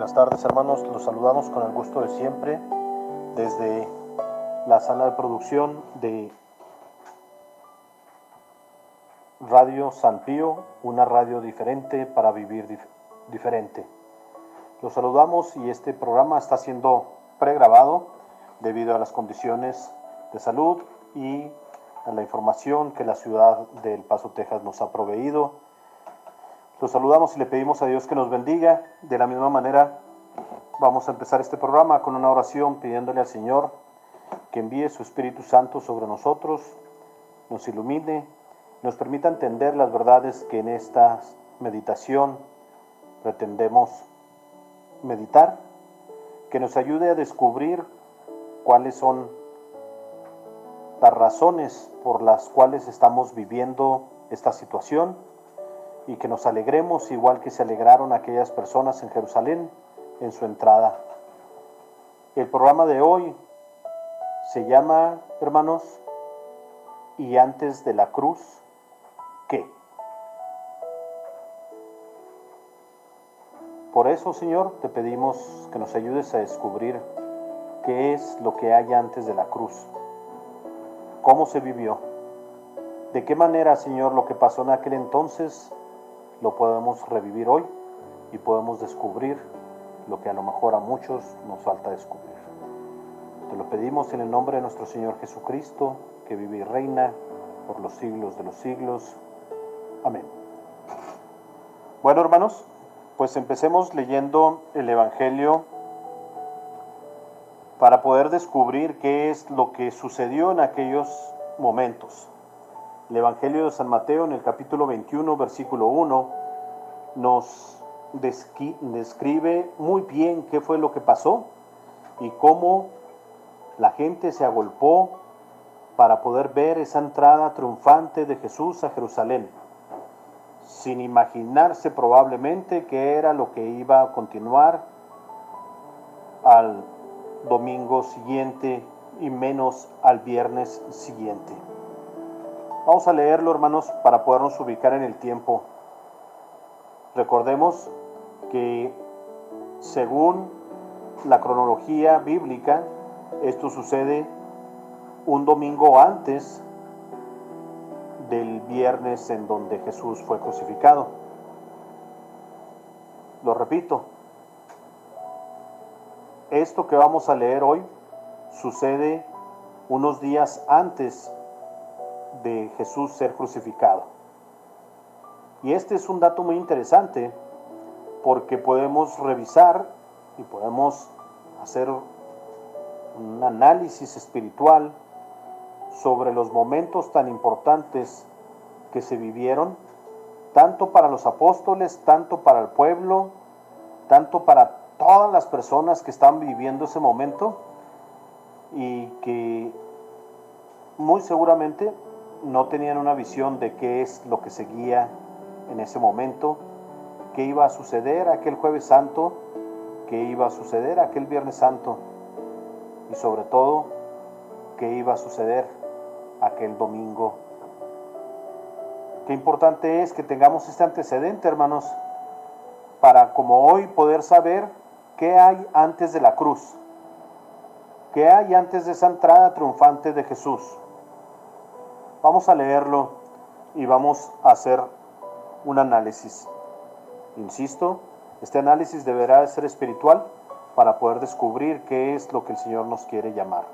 Buenas tardes, hermanos, los saludamos con el gusto de siempre desde la sala de producción de Radio San Pío, una radio diferente para vivir diferente. Los saludamos y este programa está siendo pregrabado debido a las condiciones de salud y a la información que la ciudad de El Paso, Texas nos ha proveído. Los saludamos y le pedimos a Dios que nos bendiga. De la misma manera, vamos a empezar este programa con una oración pidiéndole al Señor que envíe su Espíritu Santo sobre nosotros, nos ilumine, nos permita entender las verdades que en esta meditación pretendemos meditar, que nos ayude a descubrir cuáles son las razones por las cuales estamos viviendo esta situación y que nos alegremos igual que se alegraron aquellas personas en Jerusalén en su entrada. El programa de hoy se llama, hermanos, ¿y antes de la cruz qué? Por eso, Señor, te pedimos que nos ayudes a descubrir qué es lo que hay antes de la cruz, cómo se vivió, de qué manera, Señor, lo que pasó en aquel entonces lo podemos revivir hoy y podemos descubrir lo que a lo mejor a muchos nos falta descubrir. Te lo pedimos en el nombre de nuestro Señor Jesucristo, que vive y reina por los siglos de los siglos. Amén. Bueno, hermanos, pues empecemos leyendo el Evangelio para poder descubrir qué es lo que sucedió en aquellos momentos. El Evangelio de San Mateo, en el capítulo 21, versículo 1, nos describe muy bien qué fue lo que pasó y cómo la gente se agolpó para poder ver esa entrada triunfante de Jesús a Jerusalén, sin imaginarse probablemente que era lo que iba a continuar al domingo siguiente y menos al viernes siguiente. Vamos a leerlo, hermanos, para podernos ubicar en el tiempo. Recordemos que según la cronología bíblica, esto sucede un domingo antes del viernes en donde Jesús fue crucificado. Lo repito, esto que vamos a leer hoy sucede unos días antes de Jesús ser crucificado. Y este es un dato muy interesante porque podemos revisar y podemos hacer un análisis espiritual sobre los momentos tan importantes que se vivieron, tanto para los apóstoles, tanto para el pueblo, tanto para todas las personas que están viviendo ese momento y que muy seguramente no tenían una visión de qué es lo que seguía en ese momento, qué iba a suceder aquel jueves santo, qué iba a suceder aquel viernes santo y sobre todo qué iba a suceder aquel domingo. Qué importante es que tengamos este antecedente, hermanos, para como hoy poder saber qué hay antes de la cruz, qué hay antes de esa entrada triunfante de Jesús. Vamos a leerlo y vamos a hacer un análisis. Insisto, este análisis deberá ser espiritual para poder descubrir qué es lo que el Señor nos quiere llamar.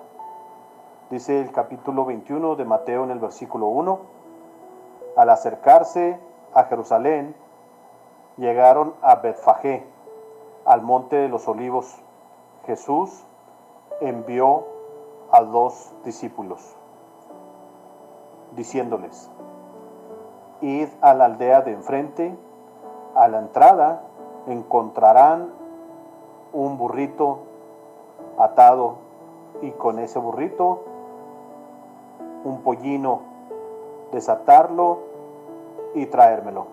Dice el capítulo 21 de Mateo en el versículo 1, al acercarse a Jerusalén, llegaron a Betfagé, al monte de los olivos. Jesús envió a 2 discípulos, diciéndoles, id a la aldea de enfrente, a la entrada encontrarán un burrito atado y con ese burrito un pollino, desatarlo y traérmelo.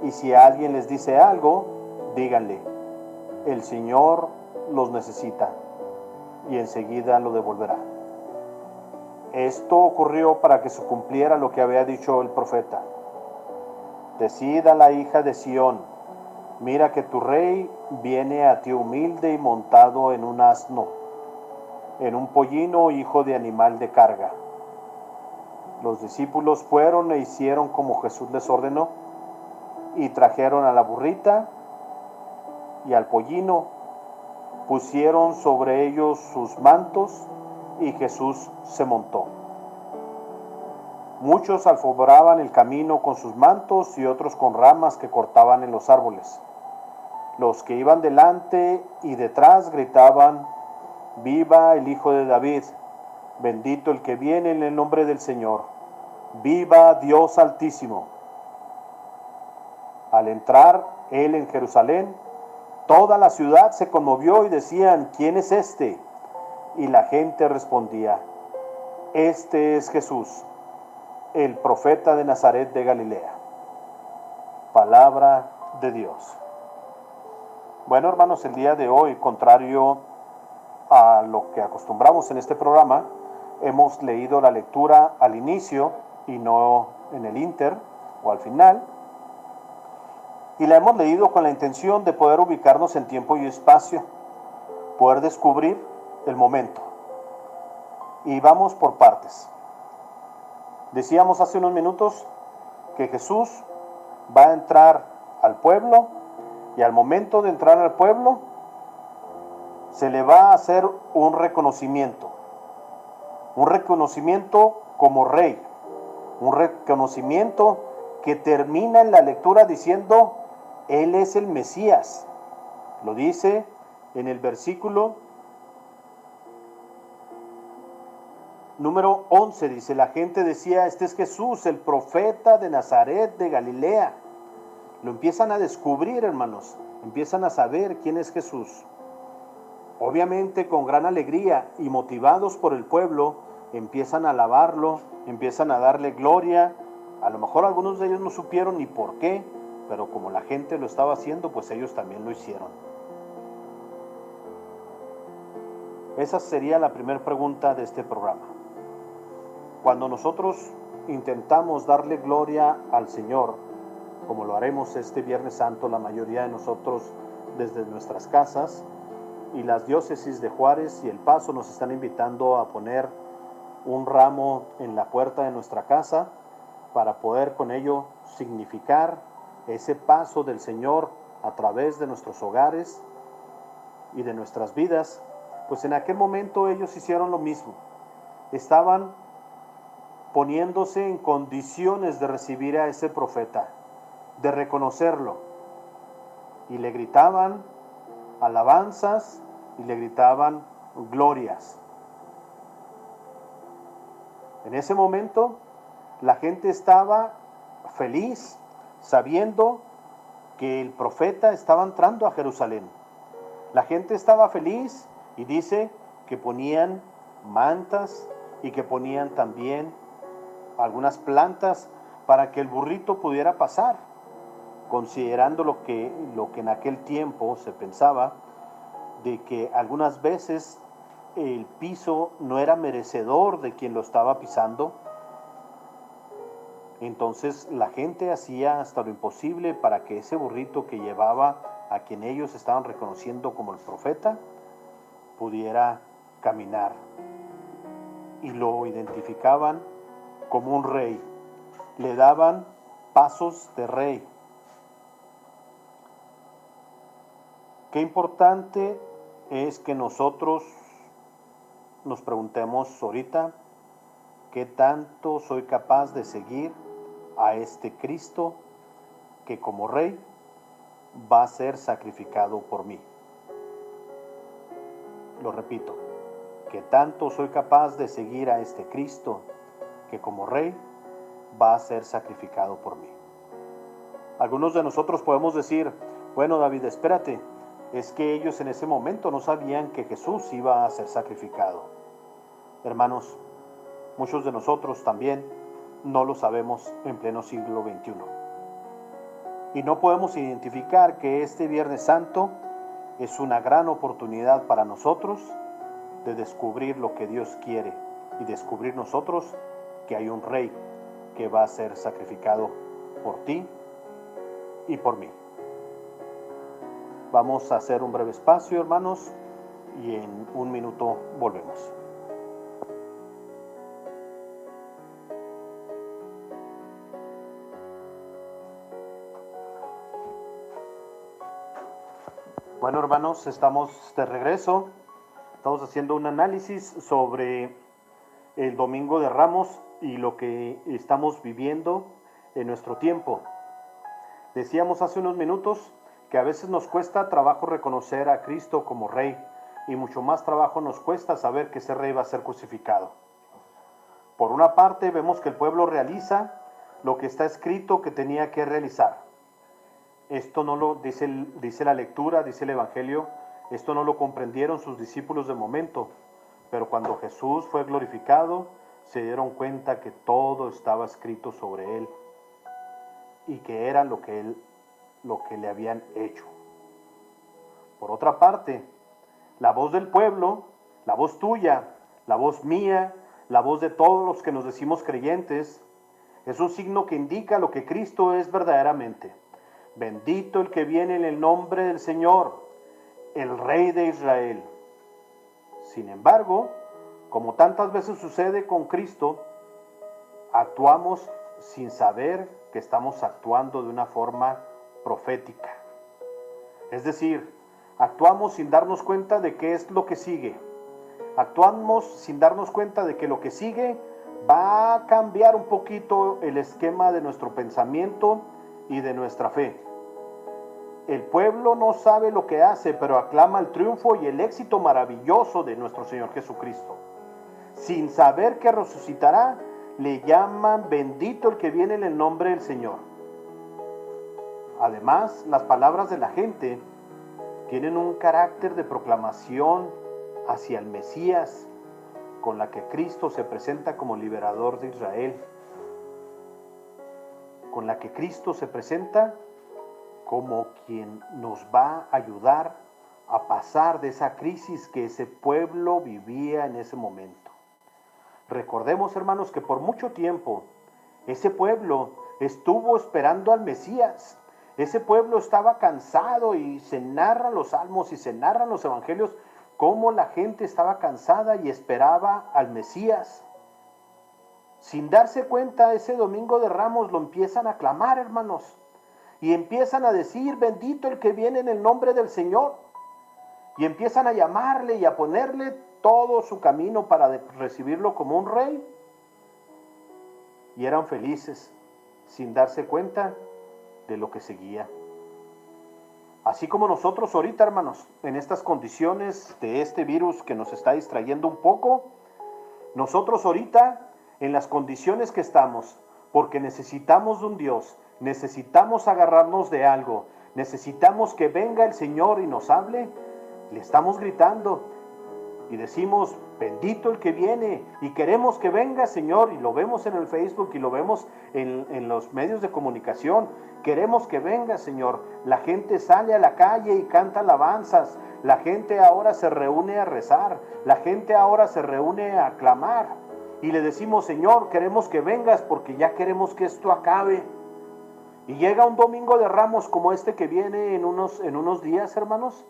Y si alguien les dice algo, díganle, el Señor los necesita y enseguida lo devolverá. Esto ocurrió para que se cumpliera lo que había dicho el profeta. Decid a la hija de Sión, Mira que tu rey viene a ti humilde y montado en un asno, en un pollino, hijo de animal de carga. Los discípulos fueron e hicieron como Jesús les ordenó, y trajeron a la burrita y al pollino, pusieron sobre ellos sus mantos, y Jesús se montó. Muchos alfombraban el camino con sus mantos y otros con ramas que cortaban en los árboles. Los que iban delante y detrás gritaban: ¡Viva el Hijo de David! Bendito el que viene en el nombre del Señor. ¡Viva Dios Altísimo! Al entrar él en Jerusalén, toda la ciudad se conmovió y decían: ¿quién es este? Y la gente respondía: este es Jesús, el profeta de Nazaret de Galilea. Palabra de Dios. Bueno, hermanos, el día de hoy, contrario a lo que acostumbramos en este programa, hemos leído la lectura al inicio y no en el inter o al final, y la hemos leído con la intención de poder ubicarnos en tiempo y espacio, poder descubrir el momento. Y vamos por partes. Decíamos hace unos minutos que Jesús va a entrar al pueblo, y al momento de entrar al pueblo se le va a hacer un reconocimiento como rey, un reconocimiento que termina en la lectura diciendo: Él es el Mesías. Lo dice en el versículo número 11, dice: la gente decía: este es Jesús, el profeta de Nazaret de Galilea. Lo empiezan a descubrir, hermanos, empiezan a saber quién es Jesús. Obviamente con gran alegría y motivados por el pueblo, empiezan a alabarlo, empiezan a darle gloria. A lo mejor algunos de ellos no supieron ni por qué, pero como la gente lo estaba haciendo, pues ellos también lo hicieron. Esa sería la primera pregunta de este programa. Cuando nosotros intentamos darle gloria al Señor, como lo haremos este Viernes Santo, la mayoría de nosotros desde nuestras casas, y las diócesis de Juárez y El Paso nos están invitando a poner un ramo en la puerta de nuestra casa para poder con ello significar ese paso del Señor a través de nuestros hogares y de nuestras vidas. Pues en aquel momento ellos hicieron lo mismo. Estaban poniéndose en condiciones de recibir a ese profeta, de reconocerlo, y le gritaban alabanzas y le gritaban glorias. En ese momento la gente estaba feliz sabiendo que el profeta estaba entrando a Jerusalén. La gente estaba feliz, y dice que ponían mantas y que ponían también algunas plantas para que el burrito pudiera pasar, considerando lo que en aquel tiempo se pensaba, de que algunas veces el piso no era merecedor de quien lo estaba pisando. Entonces la gente hacía hasta lo imposible para que ese burrito que llevaba a quien ellos estaban reconociendo como el profeta pudiera caminar, y lo identificaban como un rey, le daban pasos de rey. Qué importante es que nosotros nos preguntemos ahorita: ¿qué tanto soy capaz de seguir a este Cristo que como rey va a ser sacrificado por mí? Lo repito, ¿qué tanto soy capaz de seguir a este Cristo que como rey va a ser sacrificado por mí? Algunos de nosotros podemos decir: bueno, David, espérate, es que ellos en ese momento no sabían que Jesús iba a ser sacrificado. Hermanos, muchos de nosotros también no lo sabemos en pleno siglo XXI. Y no podemos identificar que este Viernes Santo es una gran oportunidad para nosotros de descubrir lo que Dios quiere, y descubrir nosotros que hay un rey que va a ser sacrificado por ti y por mí. Vamos a hacer un breve espacio, hermanos, y en un minuto volvemos. Bueno, hermanos, estamos de regreso. Estamos haciendo un análisis sobre el Domingo de Ramos y lo que estamos viviendo en nuestro tiempo. Decíamos hace unos minutos que a veces nos cuesta trabajo reconocer a Cristo como Rey y mucho más trabajo nos cuesta saber que ese Rey va a ser crucificado. Por una parte vemos que el pueblo realiza lo que está escrito que tenía que realizar. Esto no lo dice la lectura, dice el Evangelio, esto no lo comprendieron sus discípulos de momento, pero cuando Jesús fue glorificado, se dieron cuenta que todo estaba escrito sobre él y que era lo que le habían hecho. Por otra parte, la voz del pueblo, la voz tuya, la voz mía, la voz de todos los que nos decimos creyentes, es un signo que indica lo que Cristo es verdaderamente. Bendito el que viene en el nombre del Señor, el Rey de Israel. Sin embargo, como tantas veces sucede con Cristo, actuamos sin saber que estamos actuando de una forma profética. Es decir, actuamos sin darnos cuenta de qué es lo que sigue. Actuamos sin darnos cuenta de que lo que sigue va a cambiar un poquito el esquema de nuestro pensamiento y de nuestra fe. El pueblo no sabe lo que hace, pero aclama el triunfo y el éxito maravilloso de nuestro Señor Jesucristo. Sin saber que resucitará, le llaman bendito el que viene en el nombre del Señor. Además, las palabras de la gente tienen un carácter de proclamación hacia el Mesías, con la que Cristo se presenta como liberador de Israel, con la que Cristo se presenta como quien nos va a ayudar a pasar de esa crisis que ese pueblo vivía en ese momento. Recordemos, hermanos, que por mucho tiempo ese pueblo estuvo esperando al Mesías. Ese pueblo estaba cansado y se narran los salmos y se narran los evangelios cómo la gente estaba cansada y esperaba al Mesías. Sin darse cuenta, ese Domingo de Ramos lo empiezan a clamar, hermanos, y empiezan a decir, bendito el que viene en el nombre del Señor, y empiezan a llamarle y a ponerle todo su camino para recibirlo como un rey, y eran felices, sin darse cuenta de lo que seguía. Así como nosotros ahorita, hermanos, en estas condiciones de este virus que nos está distrayendo un poco, nosotros ahorita, en las condiciones que estamos, porque necesitamos de un Dios, necesitamos agarrarnos de algo, necesitamos que venga el Señor y nos hable, le estamos gritando y decimos, bendito el que viene, y queremos que venga, Señor, y lo vemos en el Facebook y lo vemos en los medios de comunicación, queremos que venga, Señor. La gente sale a la calle y canta alabanzas, la gente ahora se reúne a rezar, la gente ahora se reúne a clamar, y le decimos, Señor, queremos que vengas porque ya queremos que esto acabe. Y llega un Domingo de Ramos como este que viene en unos días, hermanos,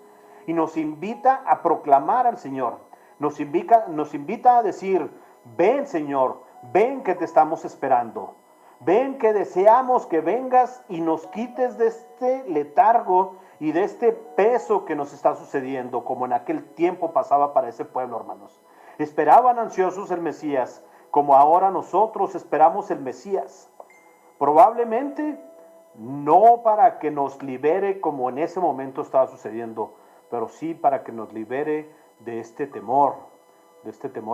y nos invita a proclamar al Señor. Nos invita a decir, ven, Señor, ven que te estamos esperando. Ven que deseamos que vengas y nos quites de este letargo y de este peso que nos está sucediendo, como en aquel tiempo pasaba para ese pueblo, hermanos. Esperaban ansiosos el Mesías, como ahora nosotros esperamos el Mesías. Probablemente no para que nos libere como en ese momento estaba sucediendo, pero sí para que nos libere de este temor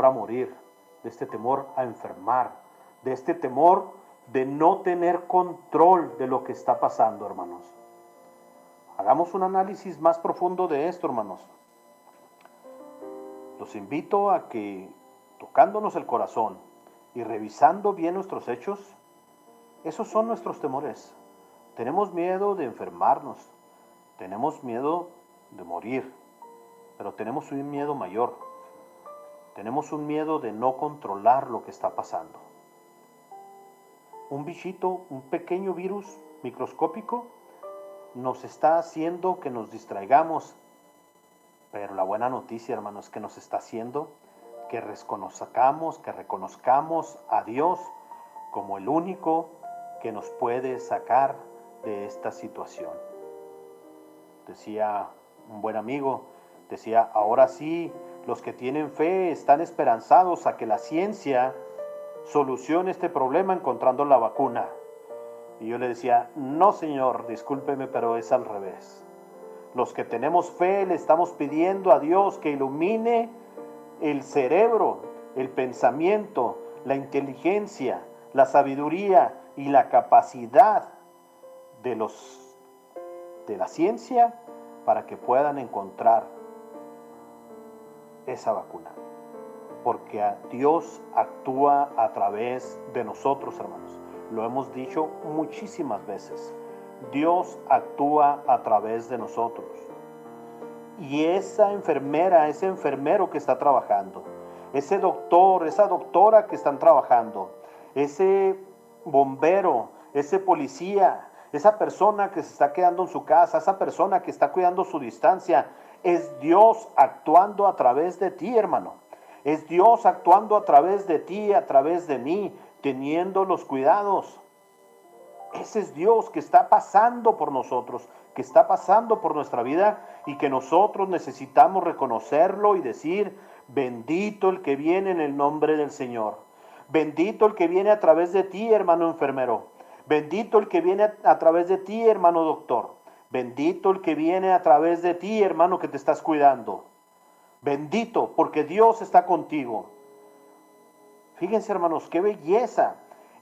a morir, de este temor a enfermar, de este temor de no tener control de lo que está pasando, hermanos. Hagamos un análisis más profundo de esto, hermanos. Los invito a que, tocándonos el corazón y revisando bien nuestros hechos, esos son nuestros temores. Tenemos miedo de enfermarnos, tenemos miedo de morir, pero tenemos un miedo mayor. Tenemos un miedo de no controlar lo que está pasando. Un bichito, un pequeño virus microscópico, nos está haciendo que nos distraigamos, pero la buena noticia, hermanos, es que nos está haciendo que reconozcamos a Dios como el único que nos puede sacar de esta situación. Decía un buen amigo, decía, ahora sí, los que tienen fe están esperanzados a que la ciencia solucione este problema encontrando la vacuna. Y yo le decía, no señor, discúlpeme, pero es al revés. Los que tenemos fe le estamos pidiendo a Dios que ilumine el cerebro, el pensamiento, la inteligencia, la sabiduría y la capacidad de la ciencia para que puedan encontrar esa vacuna. Porque Dios actúa a través de nosotros, hermanos. Lo hemos dicho muchísimas veces. Dios actúa a través de nosotros. Y esa enfermera, ese enfermero que está trabajando, ese doctor, esa doctora que están trabajando, ese bombero, ese policía, esa persona que se está quedando en su casa, esa persona que está cuidando su distancia, es Dios actuando a través de ti, hermano. Es Dios actuando a través de ti, a través de mí, teniendo los cuidados. Ese es Dios que está pasando por nosotros, que está pasando por nuestra vida y que nosotros necesitamos reconocerlo y decir, bendito el que viene en el nombre del Señor. Bendito el que viene a través de ti, hermano enfermero. Bendito el que viene a través de ti, hermano doctor. Bendito el que viene a través de ti, hermano, que te estás cuidando. Bendito, porque Dios está contigo. Fíjense, hermanos, qué belleza.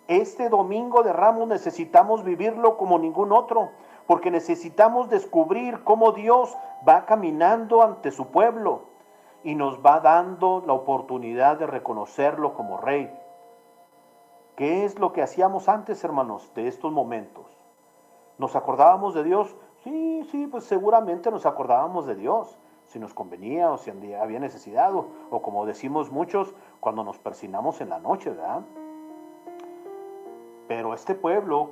Este domingo de Ramos necesitamos vivirlo como ningún otro, porque necesitamos descubrir cómo Dios va caminando ante su pueblo y nos va dando la oportunidad de reconocerlo como Rey. ¿Qué es lo que hacíamos antes, hermanos, de estos momentos? ¿Nos acordábamos de Dios? Sí, pues seguramente nos acordábamos de Dios, si nos convenía o si había necesidad, o como decimos muchos, cuando nos persignamos en la noche, ¿verdad? Pero este pueblo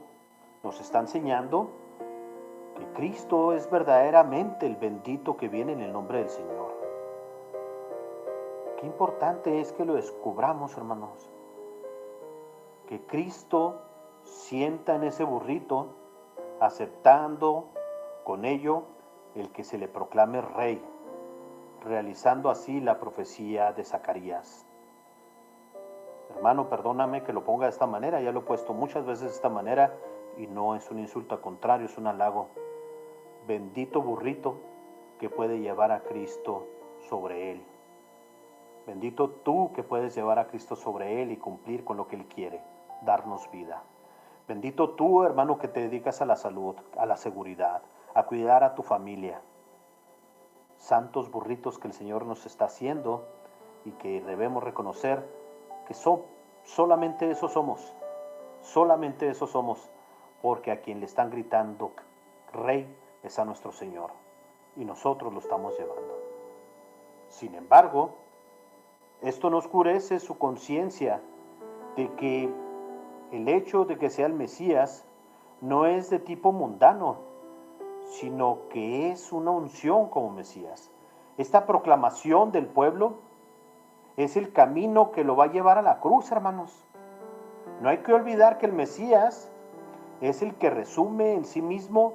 nos está enseñando que Cristo es verdaderamente el bendito que viene en el nombre del Señor. Qué importante es que lo descubramos, hermanos. Que Cristo sienta en ese burrito, aceptando con ello el que se le proclame Rey, realizando así la profecía de Zacarías. Hermano, perdóname que lo ponga de esta manera, ya lo he puesto muchas veces de esta manera y no es un insulto, al contrario, es un halago. Bendito burrito que puede llevar a Cristo sobre él. Bendito tú que puedes llevar a Cristo sobre él y cumplir con lo que él quiere, darnos vida. Bendito tú, hermano, que te dedicas a la salud, a la seguridad, a cuidar a tu familia. Santos burritos que el Señor nos está haciendo y que debemos reconocer que solamente eso somos, porque a quien le están gritando Rey es a nuestro Señor y nosotros lo estamos llevando. Sin embargo, esto no oscurece su conciencia de que el hecho de que sea el Mesías no es de tipo mundano, sino que es una unción como Mesías. Esta proclamación del pueblo es el camino que lo va a llevar a la cruz, hermanos. No hay que olvidar que el Mesías es el que resume en sí mismo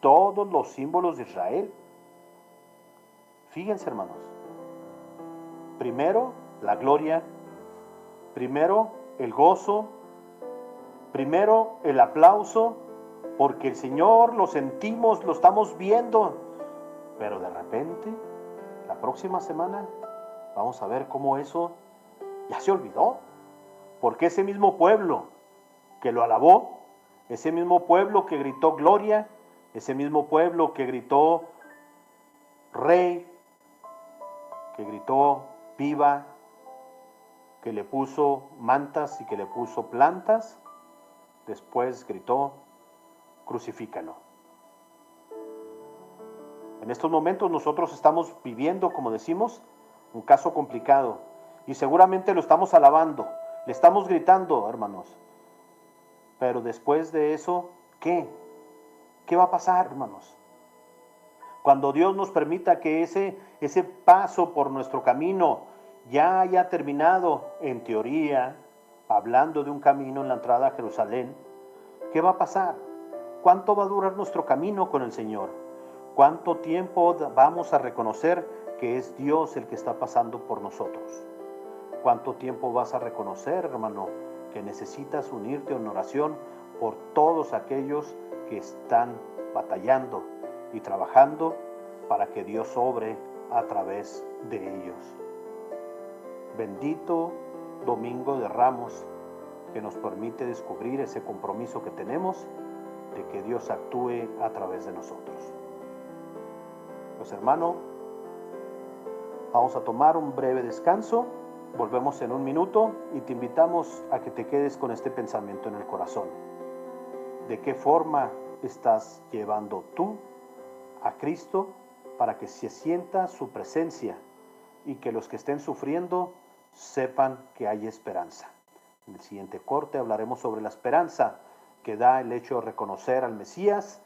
todos los símbolos de Israel. Fíjense, hermanos. Primero, la gloria. Primero, el gozo. Primero, el aplauso, porque el Señor lo sentimos, lo estamos viendo. Pero de repente, la próxima semana, vamos a ver cómo eso ya se olvidó. Porque ese mismo pueblo que lo alabó, ese mismo pueblo que gritó gloria, ese mismo pueblo que gritó Rey, que gritó viva, que le puso mantas y que le puso plantas, después gritó crucifícalo. En estos momentos nosotros estamos viviendo, como decimos, un caso complicado y seguramente lo estamos alabando, le estamos gritando, hermanos. Pero después de eso, ¿qué ¿Qué va a pasar, hermanos? Cuando Dios nos permita que ese paso por nuestro camino ya haya terminado, en teoría, hablando de un camino en la entrada a Jerusalén, ¿qué va a pasar? ¿Cuánto va a durar nuestro camino con el Señor? ¿Cuánto tiempo vamos a reconocer que es Dios el que está pasando por nosotros? ¿Cuánto tiempo vas a reconocer, hermano, que necesitas unirte en oración por todos aquellos que están batallando y trabajando para que Dios obre a través de ellos? Bendito Domingo de Ramos, que nos permite descubrir ese compromiso que tenemos de que Dios actúe a través de nosotros. Pues hermano, vamos a tomar un breve descanso, volvemos en un minuto y te invitamos a que te quedes con este pensamiento en el corazón. ¿De qué forma estás llevando tú a Cristo para que se sienta su presencia y que los que estén sufriendo sepan que hay esperanza? En el siguiente corte hablaremos sobre la esperanza que da el hecho de reconocer al Mesías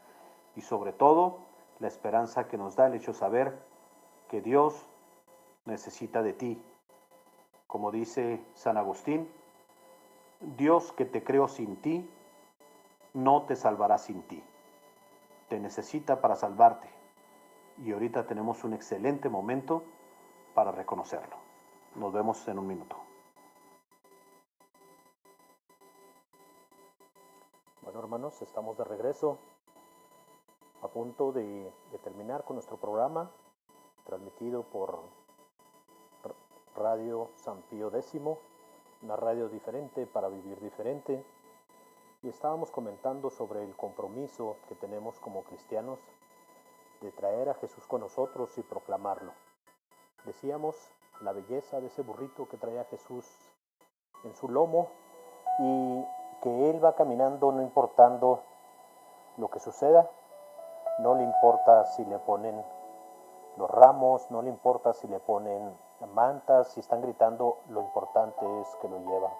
y sobre todo la esperanza que nos da el hecho de saber que Dios necesita de ti. Como dice San Agustín, Dios que te creó sin ti, no te salvará sin ti. Te necesita para salvarte. Y ahorita tenemos un excelente momento para reconocerlo. Nos vemos en un minuto. Bueno, hermanos, estamos de regreso, a punto de terminar con nuestro programa, transmitido por Radio San Pío X, una radio diferente para vivir diferente. Y estábamos comentando sobre el compromiso que tenemos como cristianos de traer a Jesús con nosotros y proclamarlo. Decíamos la belleza de ese burrito que traía Jesús en su lomo y que Él va caminando no importando lo que suceda, no le importa si le ponen los ramos, no le importa si le ponen mantas, si están gritando, lo importante es que lo lleva.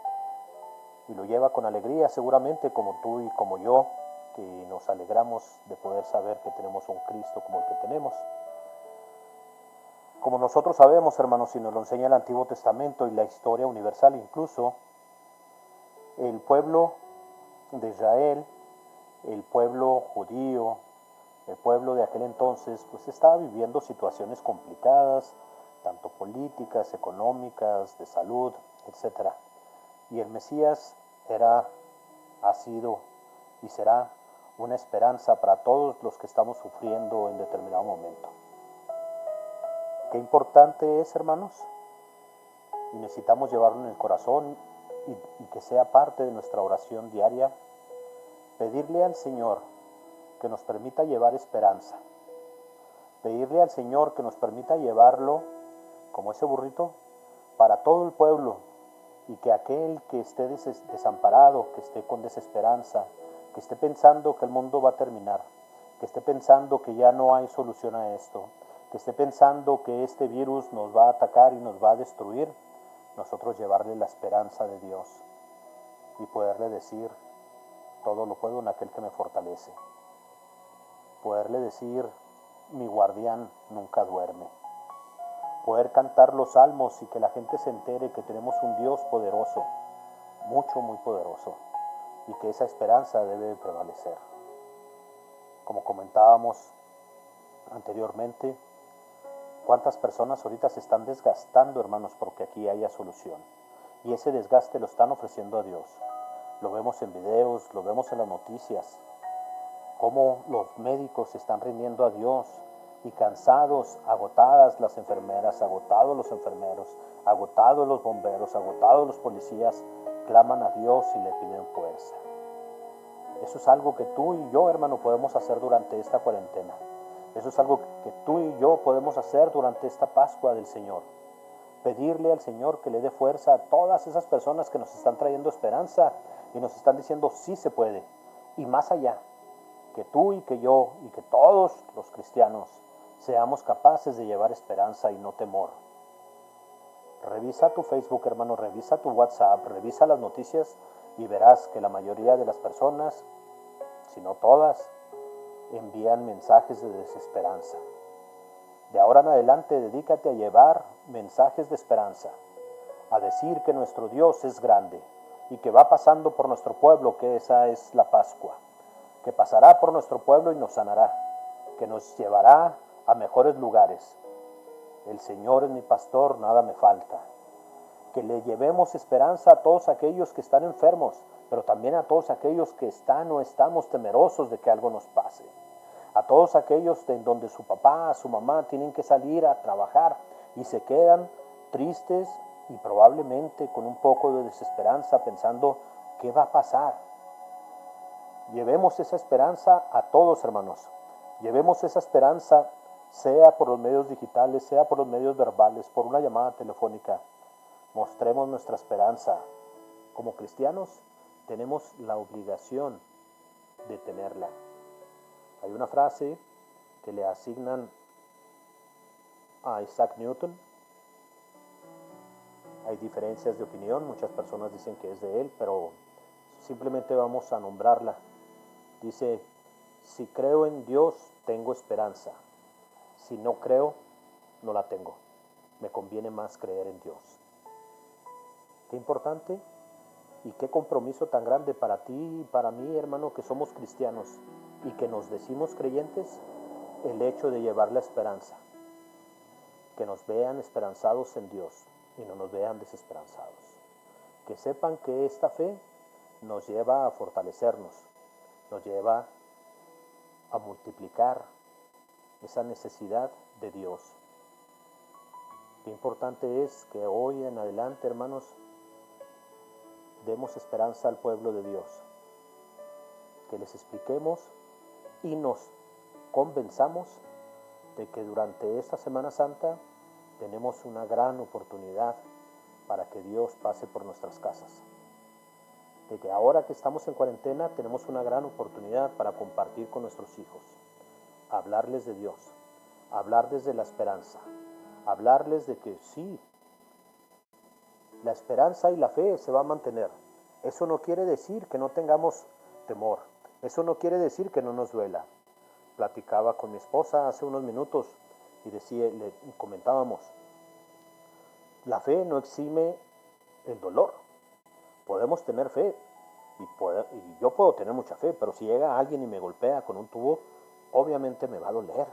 Y lo lleva con alegría, seguramente como tú y como yo, que nos alegramos de poder saber que tenemos un Cristo como el que tenemos. Como nosotros sabemos, hermanos, y nos lo enseña el Antiguo Testamento y la historia universal incluso, el pueblo de Israel, el pueblo judío, el pueblo de aquel entonces, pues estaba viviendo situaciones complicadas, tanto políticas, económicas, de salud, etc. Y el Mesías ha sido y será una esperanza para todos los que estamos sufriendo en determinado momento. Qué importante es, hermanos, y necesitamos llevarlo en el corazón y que sea parte de nuestra oración diaria, pedirle al Señor que nos permita llevar esperanza, pedirle al Señor que nos permita llevarlo, como ese burrito, para todo el pueblo, y que aquel que esté desamparado, que esté con desesperanza, que esté pensando que el mundo va a terminar, que esté pensando que ya no hay solución a esto, que esté pensando que este virus nos va a atacar y nos va a destruir, nosotros llevarle la esperanza de Dios y poderle decir, todo lo puedo en aquel que me fortalece. Poderle decir, mi guardián nunca duerme. Poder cantar los salmos y que la gente se entere que tenemos un Dios poderoso, mucho, muy poderoso, y que esa esperanza debe prevalecer. Como comentábamos anteriormente, ¿cuántas personas ahorita se están desgastando, hermanos, porque aquí haya solución? Y ese desgaste lo están ofreciendo a Dios. Lo vemos en videos, lo vemos en las noticias, cómo los médicos se están rindiendo a Dios y cansados, agotadas las enfermeras, agotados los enfermeros, agotados los bomberos, agotados los policías, claman a Dios y le piden fuerza. Eso es algo que tú y yo, hermano, podemos hacer durante esta cuarentena. Eso es algo que tú y yo podemos hacer durante esta Pascua del Señor. Pedirle al Señor que le dé fuerza a todas esas personas que nos están trayendo esperanza y nos están diciendo sí se puede. Y más allá, que tú y que yo y que todos los cristianos seamos capaces de llevar esperanza y no temor. Revisa tu Facebook, hermano, revisa tu WhatsApp, revisa las noticias y verás que la mayoría de las personas, si no todas, envían mensajes de desesperanza. De ahora en adelante, dedícate a llevar mensajes de esperanza, a decir que nuestro Dios es grande y que va pasando por nuestro pueblo, que esa es la Pascua, que pasará por nuestro pueblo y nos sanará, que nos llevará a mejores lugares. El Señor es mi pastor, nada me falta. Que le llevemos esperanza a todos aquellos que están enfermos, pero también a todos aquellos que están o estamos temerosos de que algo nos pase. A todos aquellos en donde su papá, su mamá tienen que salir a trabajar y se quedan tristes y probablemente con un poco de desesperanza pensando qué va a pasar. Llevemos esa esperanza a todos, hermanos. Llevemos esa esperanza, sea por los medios digitales, sea por los medios verbales, por una llamada telefónica. Mostremos nuestra esperanza. Como cristianos tenemos la obligación de tenerla. Hay una frase que le asignan a Isaac Newton. Hay diferencias de opinión, muchas personas dicen que es de él, pero simplemente vamos a nombrarla. Dice, si creo en Dios, tengo esperanza. Si no creo, no la tengo. Me conviene más creer en Dios. Qué importante y qué compromiso tan grande para ti y para mí, hermano, que somos cristianos y que nos decimos creyentes, el hecho de llevar la esperanza. Que nos vean esperanzados en Dios y no nos vean desesperanzados. Que sepan que esta fe nos lleva a fortalecernos, nos lleva a multiplicar esa necesidad de Dios. Qué importante es que hoy en adelante, hermanos, demos esperanza al pueblo de Dios, que les expliquemos y nos convenzamos de que durante esta Semana Santa tenemos una gran oportunidad para que Dios pase por nuestras casas. De que ahora que estamos en cuarentena tenemos una gran oportunidad para compartir con nuestros hijos, hablarles de Dios, hablarles de la esperanza, hablarles de que sí, la esperanza y la fe se va a mantener. Eso no quiere decir que no tengamos temor. Eso no quiere decir que no nos duela. Platicaba con mi esposa hace unos minutos y le comentábamos, la fe no exime el dolor. Podemos tener fe y yo puedo tener mucha fe, pero si llega alguien y me golpea con un tubo, obviamente me va a doler.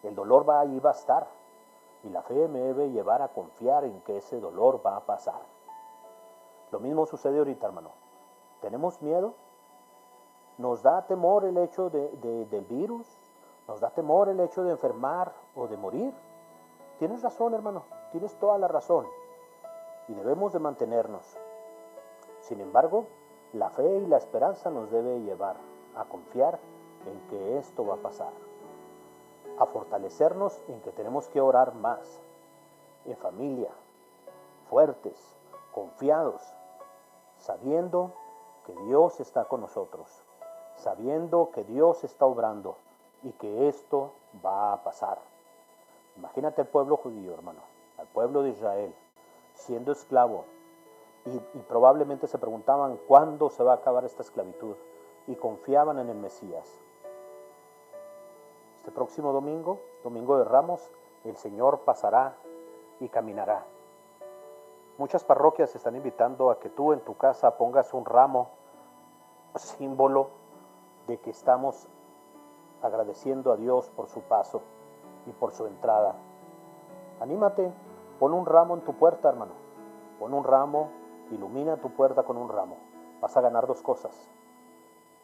El dolor ahí va a estar. Y la fe me debe llevar a confiar en que ese dolor va a pasar. Lo mismo sucede ahorita, hermano. ¿Tenemos miedo? ¿Nos da temor el hecho del virus? ¿Nos da temor el hecho de enfermar o de morir? Tienes razón, hermano. Tienes toda la razón. Y debemos de mantenernos. Sin embargo, la fe y la esperanza nos debe llevar a confiar en que esto va a pasar. A fortalecernos en que tenemos que orar más, en familia, fuertes, confiados, sabiendo que Dios está con nosotros, sabiendo que Dios está obrando y que esto va a pasar. Imagínate al pueblo judío, hermano, al pueblo de Israel, siendo esclavo, y probablemente se preguntaban cuándo se va a acabar esta esclavitud, y confiaban en el Mesías. Este próximo domingo, Domingo de Ramos, el Señor pasará y caminará. Muchas parroquias están invitando a que tú en tu casa pongas un ramo, símbolo de que estamos agradeciendo a Dios por su paso y por su entrada. Anímate, pon un ramo en tu puerta, hermano. Pon un ramo, ilumina tu puerta con un ramo. Vas a ganar dos cosas: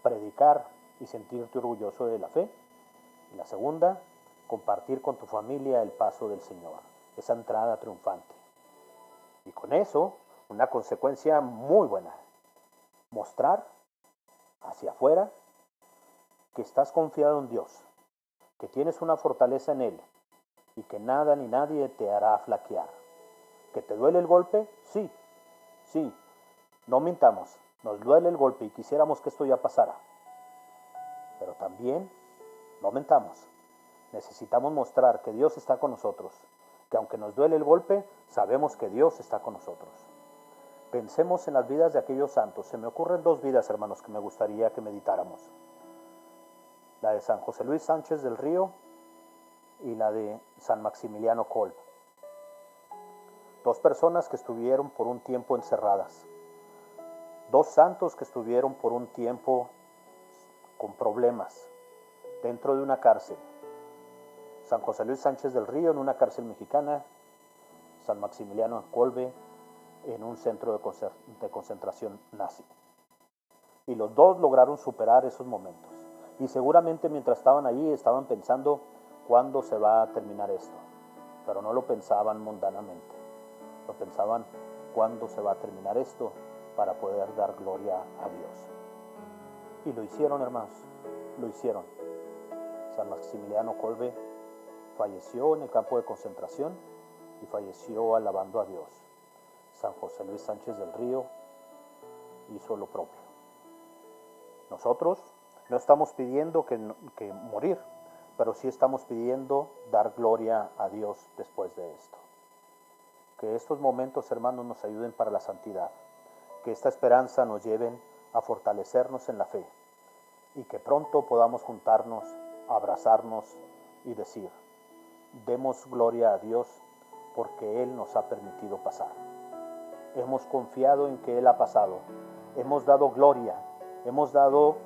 predicar y sentirte orgulloso de la fe. Y la segunda, compartir con tu familia el paso del Señor, esa entrada triunfante. Y con eso, una consecuencia muy buena: mostrar hacia afuera que estás confiado en Dios, que tienes una fortaleza en Él y que nada ni nadie te hará flaquear. ¿Que te duele el golpe? Sí, sí, no mintamos, nos duele el golpe y quisiéramos que esto ya pasara. Pero también no mentamos. Necesitamos mostrar que Dios está con nosotros, que aunque nos duele el golpe, sabemos que Dios está con nosotros. Pensemos en las vidas de aquellos santos. Se me ocurren dos vidas, hermanos, que me gustaría que meditáramos. la de San José Luis Sánchez del Río y la de San Maximiliano Kolbe. Dos personas que estuvieron por un tiempo encerradas. Dos santos que estuvieron por un tiempo con problemas dentro de una cárcel. San José Luis Sánchez del Río en una cárcel mexicana, San Maximiliano Kolbe en un centro de concentración nazi. Y los dos lograron superar esos momentos. Y seguramente mientras estaban allí estaban pensando cuándo se va a terminar esto. Pero no lo pensaban mundanamente. Lo pensaban cuándo se va a terminar esto para poder dar gloria a Dios. Y lo hicieron, hermanos. Lo hicieron. San Maximiliano Kolbe falleció en el campo de concentración y falleció alabando a Dios. San José Luis Sánchez del Río hizo lo propio. Nosotros no estamos pidiendo que morir, pero sí estamos pidiendo dar gloria a Dios después de esto. Que estos momentos, hermanos, nos ayuden para la santidad, que esta esperanza nos lleven a fortalecernos en la fe y que pronto podamos juntarnos, abrazarnos y decir, demos gloria a Dios porque Él nos ha permitido pasar. Hemos confiado en que Él ha pasado, hemos dado gloria, hemos dado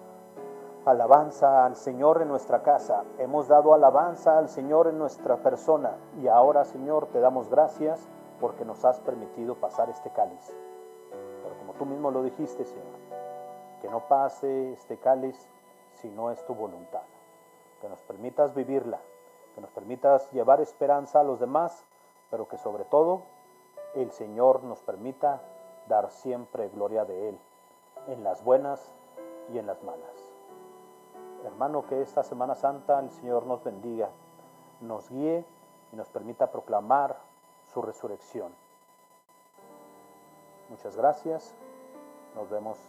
alabanza al Señor en nuestra casa, hemos dado alabanza al Señor en nuestra persona y ahora, Señor, te damos gracias porque nos has permitido pasar este cáliz. Pero como tú mismo lo dijiste, Señor, que no pase este cáliz si no es tu voluntad. Que nos permitas vivirla, que nos permitas llevar esperanza a los demás, pero que sobre todo el Señor nos permita dar siempre gloria de Él, en las buenas y en las malas. Hermano, que esta Semana Santa el Señor nos bendiga, nos guíe y nos permita proclamar su resurrección. Muchas gracias, nos vemos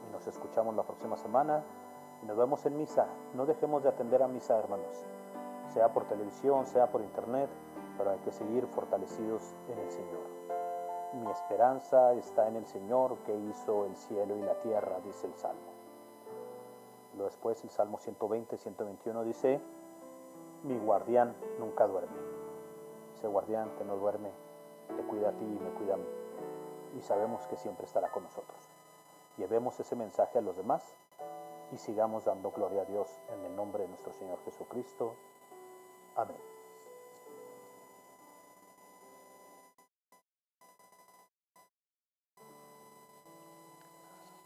y nos escuchamos la próxima semana y nos vemos en misa. No dejemos de atender a misa, hermanos, sea por televisión, sea por internet, pero hay que seguir fortalecidos en el Señor. Mi esperanza está en el Señor que hizo el cielo y la tierra, dice el Salmo. Después el Salmo 120, 121 dice, mi guardián nunca duerme. Ese guardián que no duerme, te cuida a ti y me cuida a mí. Y sabemos que siempre estará con nosotros. Llevemos ese mensaje a los demás y sigamos dando gloria a Dios en el nombre de nuestro Señor Jesucristo. Amén.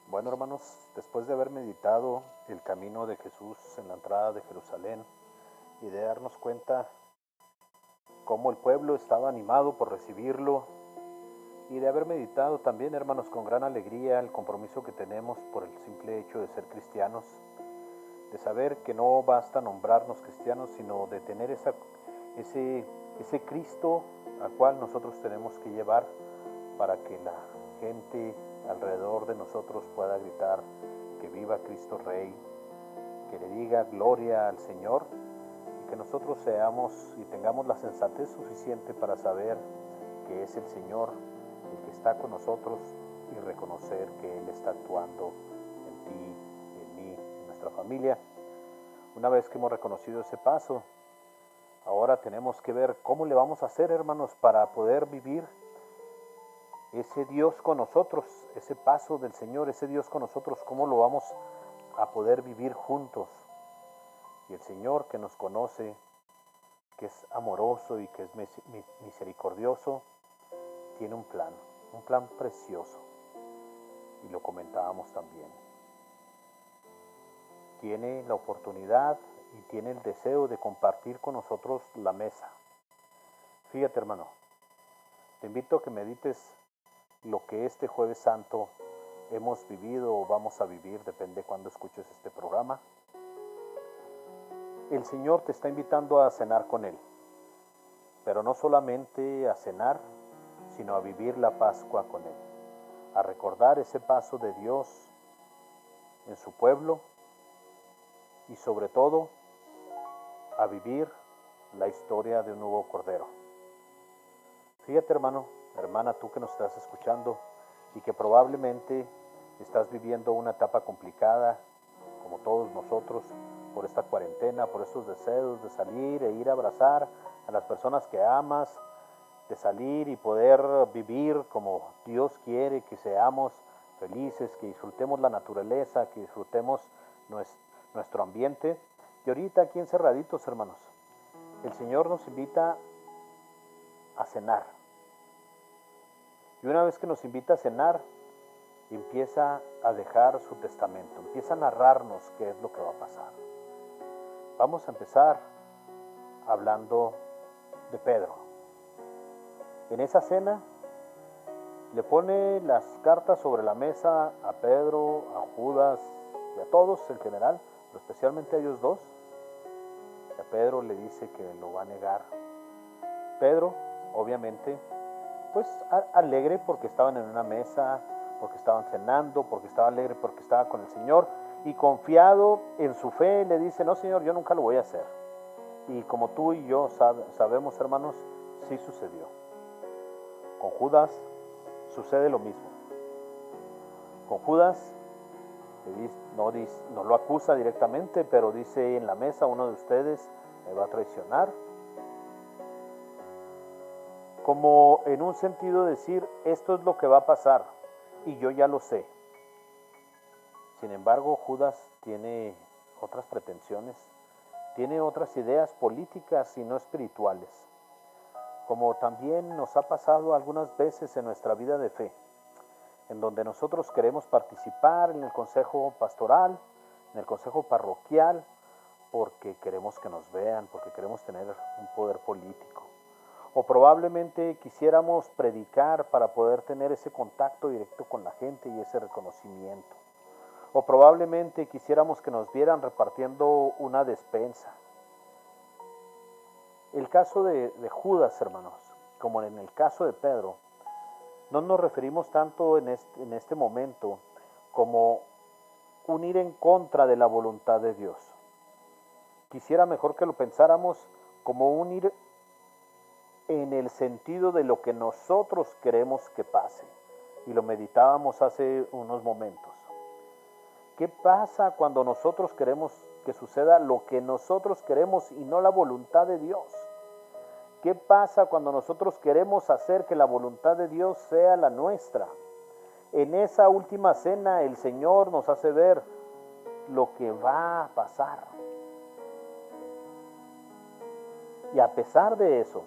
Bueno, hermanos, después de haber meditado el camino de Jesús en la entrada de Jerusalén y de darnos cuenta cómo el pueblo estaba animado por recibirlo y de haber meditado también, hermanos, con gran alegría el compromiso que tenemos por el simple hecho de ser cristianos, de saber que no basta nombrarnos cristianos, sino de tener ese Cristo al cual nosotros tenemos que llevar para que la gente alrededor de nosotros pueda gritar que viva Cristo Rey, que le diga gloria al Señor y que nosotros seamos y tengamos la sensatez suficiente para saber que es el Señor el que está con nosotros y reconocer que Él está actuando en ti, en mí, en nuestra familia. Una vez que hemos reconocido ese paso, ahora tenemos que ver cómo le vamos a hacer, hermanos, para poder vivir ese Dios con nosotros, ese paso del Señor, ese Dios con nosotros, cómo lo vamos a poder vivir juntos. Y el Señor que nos conoce, que es amoroso y que es misericordioso, tiene un plan precioso. Y lo comentábamos también. Tiene la oportunidad y tiene el deseo de compartir con nosotros la mesa. Fíjate, hermano, te invito a que medites lo que este Jueves Santo hemos vivido o vamos a vivir, depende de cuándo escuches este programa. El Señor te está invitando a cenar con Él, pero no solamente a cenar, sino a vivir la Pascua con Él, a recordar ese paso de Dios en su pueblo y sobre todo a vivir la historia de un nuevo Cordero. Fíjate, hermano, hermana, tú que nos estás escuchando y que probablemente estás viviendo una etapa complicada, como todos nosotros, por esta cuarentena, por estos deseos de salir e ir a abrazar a las personas que amas, de salir y poder vivir como Dios quiere, que seamos felices, que disfrutemos la naturaleza, que disfrutemos nuestro ambiente. Y ahorita aquí encerraditos, hermanos, el Señor nos invita a cenar. Y una vez que nos invita a cenar, empieza a dejar su testamento, empieza a narrarnos qué es lo que va a pasar. Vamos a empezar hablando de Pedro. En esa cena le pone las cartas sobre la mesa a Pedro, a Judas y a todos en general, pero especialmente a ellos dos. Y a Pedro le dice que lo va a negar. Pedro, obviamente, pues alegre porque estaban en una mesa, porque estaban cenando, porque estaba alegre porque estaba con el Señor, y confiado en su fe le dice, no Señor, yo nunca lo voy a hacer. Y como tú y yo sabemos, hermanos, sí sucedió. Con Judas sucede lo mismo. Con Judas no lo acusa directamente, pero dice en la mesa, uno de ustedes me va a traicionar. Como en un sentido decir, esto es lo que va a pasar y yo ya lo sé. Sin embargo, Judas tiene otras pretensiones, tiene otras ideas políticas y no espirituales, como también nos ha pasado algunas veces en nuestra vida de fe, en donde nosotros queremos participar en el consejo pastoral, en el consejo parroquial, porque queremos que nos vean, porque queremos tener un poder político. O probablemente quisiéramos predicar para poder tener ese contacto directo con la gente y ese reconocimiento. O probablemente quisiéramos que nos vieran repartiendo una despensa. El caso de Judas, hermanos, como en el caso de Pedro, no nos referimos tanto en este momento como un ir en contra de la voluntad de Dios. Quisiera mejor que lo pensáramos como un ir en el sentido de lo que nosotros queremos que pase. Y lo meditábamos hace unos momentos. ¿Qué pasa cuando nosotros queremos que suceda lo que nosotros queremos y no la voluntad de Dios? ¿Qué pasa cuando nosotros queremos hacer que la voluntad de Dios sea la nuestra? En esa última cena el Señor nos hace ver lo que va a pasar. Y a pesar de eso,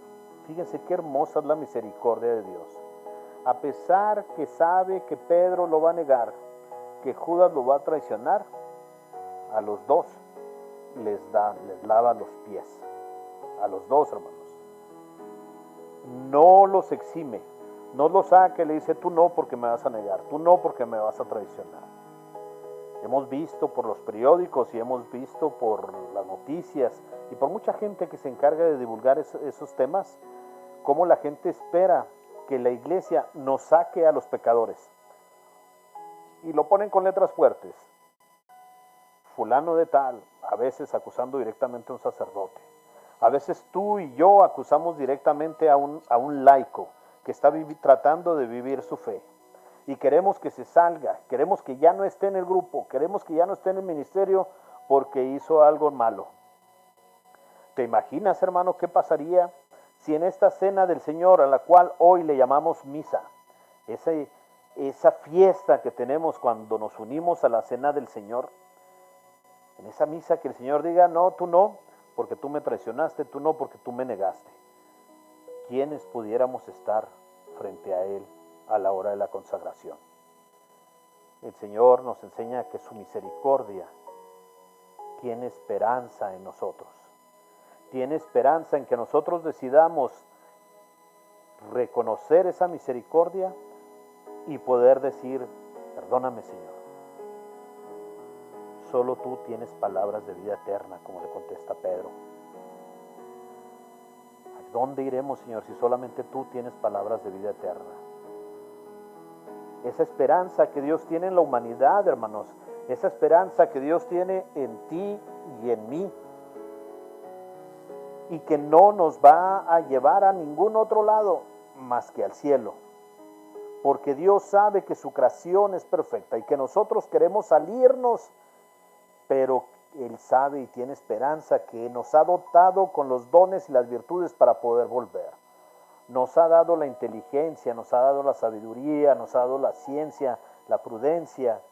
fíjense qué hermosa es la misericordia de Dios. A pesar que sabe que Pedro lo va a negar, que Judas lo va a traicionar, a los dos les lava los pies. A los dos, hermanos. No los exime, no los saca y le dice, tú no porque me vas a negar, tú no porque me vas a traicionar. Hemos visto por los periódicos y hemos visto por las noticias y por mucha gente que se encarga de divulgar esos temas, cómo la gente espera que la iglesia nos saque a los pecadores. Y lo ponen con letras fuertes. Fulano de tal, a veces acusando directamente a un sacerdote. A veces tú y yo acusamos directamente a un laico que está tratando de vivir su fe. Y queremos que se salga, queremos que ya no esté en el grupo, queremos que ya no esté en el ministerio porque hizo algo malo. ¿Te imaginas, hermano, qué pasaría si en esta cena del Señor, a la cual hoy le llamamos misa, esa fiesta que tenemos cuando nos unimos a la cena del Señor, en esa misa que el Señor diga, no, tú no, porque tú me traicionaste, tú no, porque tú me negaste? ¿Quiénes pudiéramos estar frente a Él a la hora de la consagración? El Señor nos enseña que su misericordia tiene esperanza en nosotros. Tiene esperanza en que nosotros decidamos reconocer esa misericordia y poder decir, perdóname, Señor. Solo tú tienes palabras de vida eterna, como le contesta Pedro. ¿A dónde iremos, Señor, si solamente tú tienes palabras de vida eterna? Esa esperanza que Dios tiene en la humanidad, hermanos, esa esperanza que Dios tiene en ti y en mí, y que no nos va a llevar a ningún otro lado más que al cielo, porque Dios sabe que su creación es perfecta y que nosotros queremos salirnos, pero Él sabe y tiene esperanza, que nos ha dotado con los dones y las virtudes para poder volver. Nos ha dado la inteligencia, nos ha dado la sabiduría, nos ha dado la ciencia, la prudencia,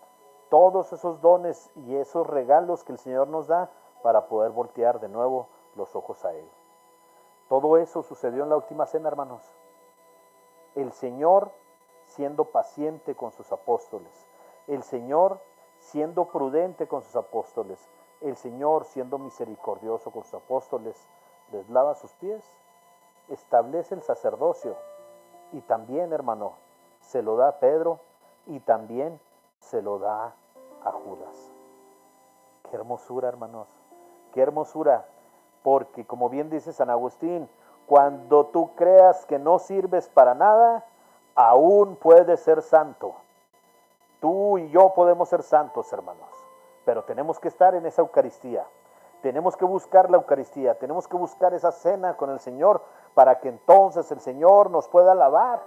todos esos dones y esos regalos que el Señor nos da para poder voltear de nuevo los ojos a Él. Todo eso sucedió en la última cena, hermanos. El Señor siendo paciente con sus apóstoles, el Señor siendo prudente con sus apóstoles, el Señor siendo misericordioso con sus apóstoles, les lava sus pies, establece el sacerdocio y también, hermano, se lo da a Pedro y también se lo da a Judas. Qué hermosura, hermanos, qué hermosura, porque como bien dice San Agustín, cuando tú creas que no sirves para nada, aún puedes ser santo. Tú y yo podemos ser santos, hermanos, pero tenemos que estar en esa Eucaristía. Tenemos que buscar la Eucaristía, tenemos que buscar esa cena con el Señor para que entonces el Señor nos pueda lavar,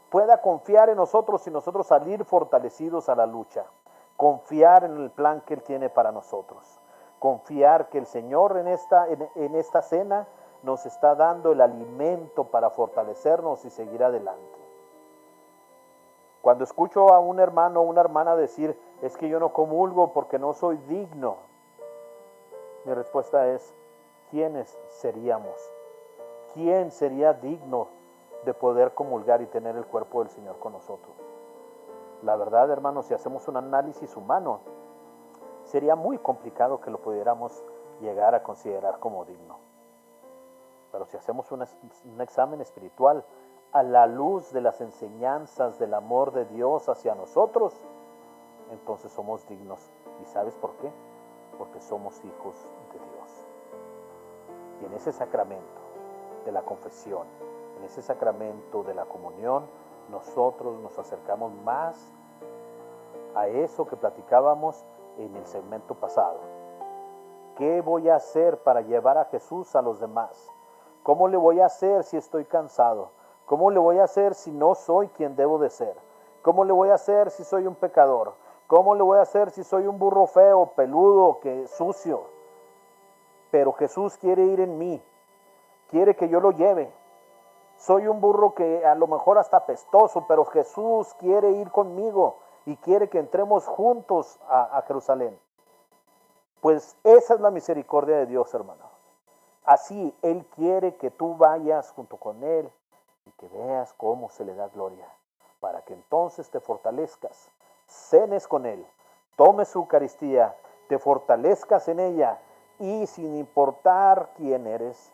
pueda confiar en nosotros y nosotros salir fortalecidos a la lucha. Confiar en el plan que Él tiene para nosotros. Confiar que el Señor en esta cena nos está dando el alimento para fortalecernos y seguir adelante. Cuando escucho a un hermano o una hermana decir, es que yo no comulgo porque no soy digno, mi respuesta es, ¿quiénes seríamos? ¿Quién sería digno de poder comulgar y tener el cuerpo del Señor con nosotros? La verdad, hermanos, si hacemos un análisis humano, sería muy complicado que lo pudiéramos llegar a considerar como digno. Pero si hacemos un examen espiritual a la luz de las enseñanzas del amor de Dios hacia nosotros, entonces somos dignos. ¿Y sabes por qué? Porque somos hijos de Dios. Y en ese sacramento de la confesión, en ese sacramento de la comunión, nosotros nos acercamos más a eso que platicábamos en el segmento pasado. ¿Qué voy a hacer para llevar a Jesús a los demás? ¿Cómo le voy a hacer si estoy cansado? ¿Cómo le voy a hacer si no soy quien debo de ser? ¿Cómo le voy a hacer si soy un pecador? ¿Cómo le voy a hacer si soy un burro feo, peludo, sucio? Pero Jesús quiere ir en mí, quiere que yo lo lleve. Soy un burro que a lo mejor hasta apestoso, pero Jesús quiere ir conmigo y quiere que entremos juntos a Jerusalén. Pues esa es la misericordia de Dios, hermano. Así Él quiere que tú vayas junto con Él y que veas cómo se le da gloria, para que entonces te fortalezcas, cenes con Él, tomes su Eucaristía, te fortalezcas en ella y sin importar quién eres,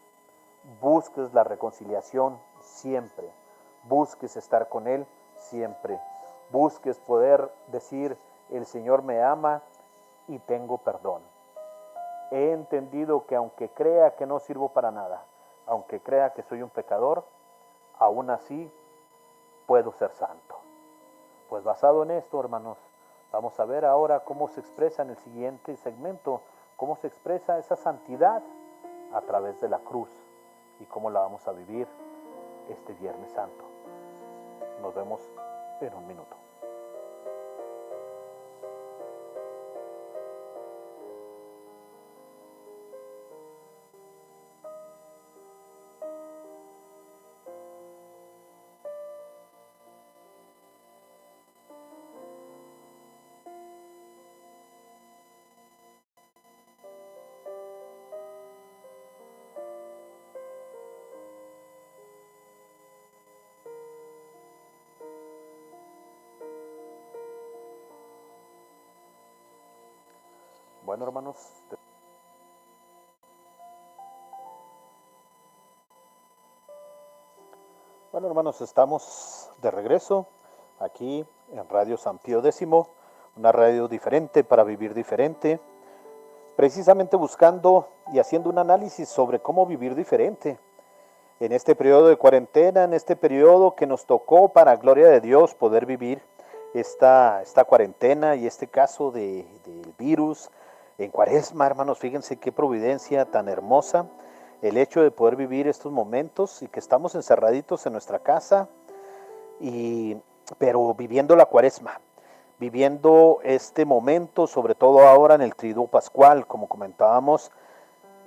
busques la reconciliación siempre, busques estar con Él siempre, busques poder decir, el Señor me ama y tengo perdón. He entendido que aunque crea que no sirvo para nada, aunque crea que soy un pecador, aún así puedo ser santo. Pues basado en esto, hermanos, vamos a ver ahora cómo se expresa en el siguiente segmento, cómo se expresa esa santidad a través de la cruz y cómo la vamos a vivir este Viernes Santo. Nos vemos en un minuto. Bueno, hermanos, estamos de regreso aquí en Radio San Pío X, una radio diferente para vivir diferente, precisamente buscando y haciendo un análisis sobre cómo vivir diferente en este periodo de cuarentena, en este periodo que nos tocó para gloria de Dios poder vivir esta cuarentena y este caso del virus en Cuaresma, hermanos. Fíjense qué providencia tan hermosa el hecho de poder vivir estos momentos y que estamos encerraditos en nuestra casa, pero viviendo la Cuaresma, viviendo este momento, sobre todo ahora en el Triduo Pascual, como comentábamos.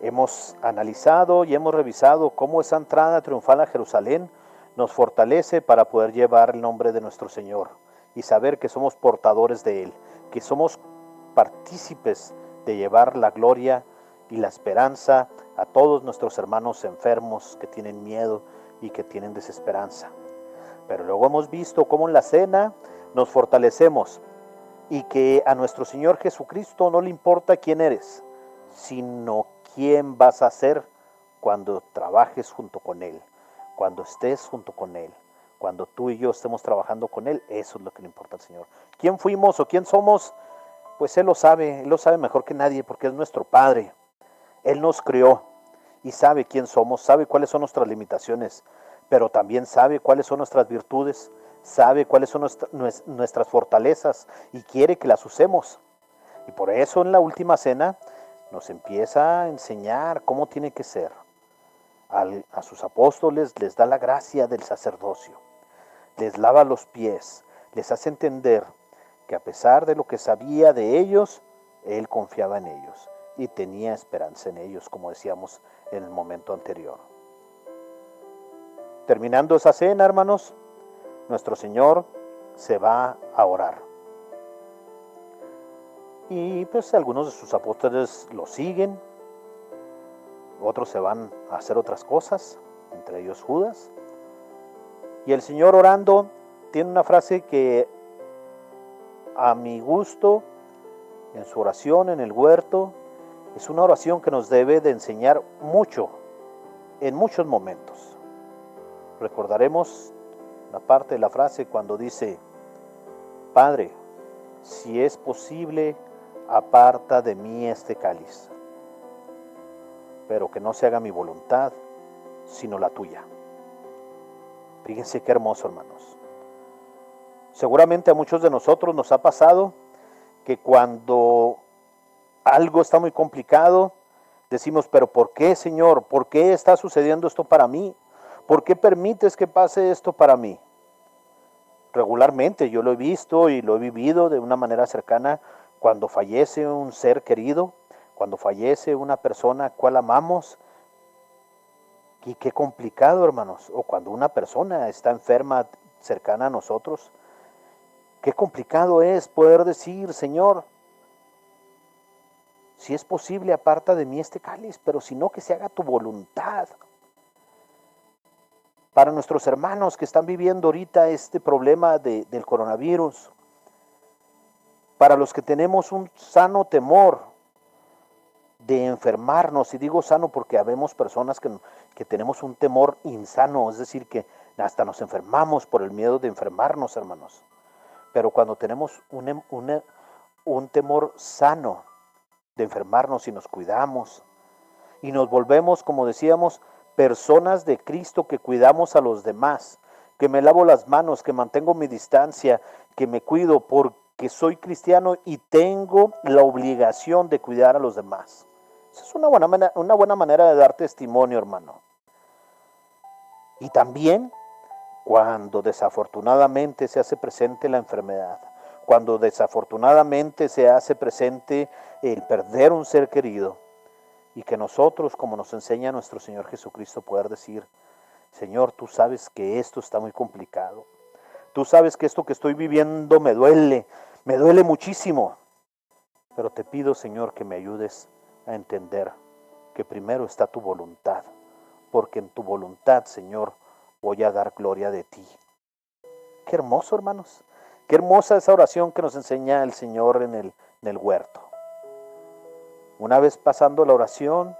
Hemos analizado y hemos revisado cómo esa entrada triunfal a Jerusalén nos fortalece para poder llevar el nombre de nuestro Señor y saber que somos portadores de Él, que somos partícipes de llevar la gloria y la esperanza a todos nuestros hermanos enfermos que tienen miedo y que tienen desesperanza. Pero luego hemos visto cómo en la cena nos fortalecemos y que a nuestro Señor Jesucristo no le importa quién eres, sino quién vas a ser cuando trabajes junto con Él, cuando estés junto con Él, cuando tú y yo estemos trabajando con Él. Eso es lo que le importa al Señor. ¿Quién fuimos o quién somos? Pues Él lo sabe mejor que nadie, porque es nuestro Padre. Él nos creó y sabe quién somos, sabe cuáles son nuestras limitaciones, pero también sabe cuáles son nuestras virtudes, sabe cuáles son nuestras fortalezas y quiere que las usemos. Y por eso en la última cena nos empieza a enseñar cómo tiene que ser. A sus apóstoles les da la gracia del sacerdocio, les lava los pies, les hace entender que a pesar de lo que sabía de ellos, Él confiaba en ellos y tenía esperanza en ellos, como decíamos en el momento anterior. Terminando esa cena, hermanos, nuestro Señor se va a orar. Y pues algunos de sus apóstoles lo siguen, otros se van a hacer otras cosas, entre ellos Judas. Y el Señor orando tiene una frase que a mi gusto, en su oración en el huerto, es una oración que nos debe de enseñar mucho, en muchos momentos. Recordaremos la parte de la frase cuando dice: Padre, si es posible, aparta de mí este cáliz, pero que no se haga mi voluntad, sino la tuya. Fíjense qué hermoso, hermanos. Seguramente a muchos de nosotros nos ha pasado que cuando algo está muy complicado, decimos: pero ¿por qué, Señor? ¿Por qué está sucediendo esto para mí? ¿Por qué permites que pase esto para mí? Regularmente yo lo he visto y lo he vivido de una manera cercana cuando fallece un ser querido, cuando fallece una persona a cual amamos. Y qué complicado, hermanos. O cuando una persona está enferma cercana a nosotros, qué complicado es poder decir: Señor, si es posible, aparta de mí este cáliz, pero si no, que se haga tu voluntad. Para nuestros hermanos que están viviendo ahorita este problema del coronavirus, para los que tenemos un sano temor de enfermarnos, y digo sano porque habemos personas que tenemos un temor insano, es decir, que hasta nos enfermamos por el miedo de enfermarnos, hermanos. Pero cuando tenemos un temor sano de enfermarnos y nos cuidamos y nos volvemos, como decíamos, personas de Cristo que cuidamos a los demás, que me lavo las manos, que mantengo mi distancia, que me cuido porque soy cristiano y tengo la obligación de cuidar a los demás. Esa es una buena manera de dar testimonio, hermano. Y también cuando desafortunadamente se hace presente la enfermedad, cuando desafortunadamente se hace presente el perder un ser querido, y que nosotros, como nos enseña nuestro Señor Jesucristo, poder decir: Señor, tú sabes que esto está muy complicado, tú sabes que esto que estoy viviendo me duele muchísimo, pero te pido, Señor, que me ayudes a entender que primero está tu voluntad, porque en tu voluntad, Señor, voy a dar gloria de ti. Qué hermoso, hermanos. Qué hermosa esa oración que nos enseña el Señor en el huerto. Una vez pasando la oración,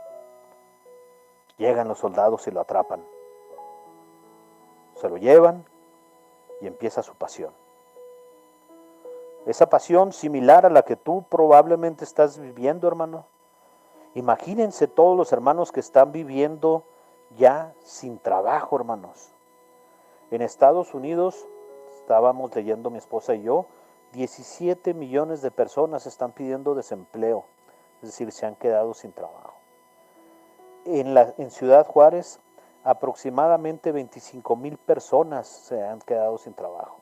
llegan los soldados y lo atrapan. Se lo llevan y empieza su pasión. Esa pasión similar a la que tú probablemente estás viviendo, hermano. Imagínense todos los hermanos que están viviendo ya sin trabajo, hermanos. En Estados Unidos, estábamos leyendo mi esposa y yo, 17 millones de personas están pidiendo desempleo, es decir, se han quedado sin trabajo. En Ciudad Juárez, aproximadamente 25,000 personas se han quedado sin trabajo.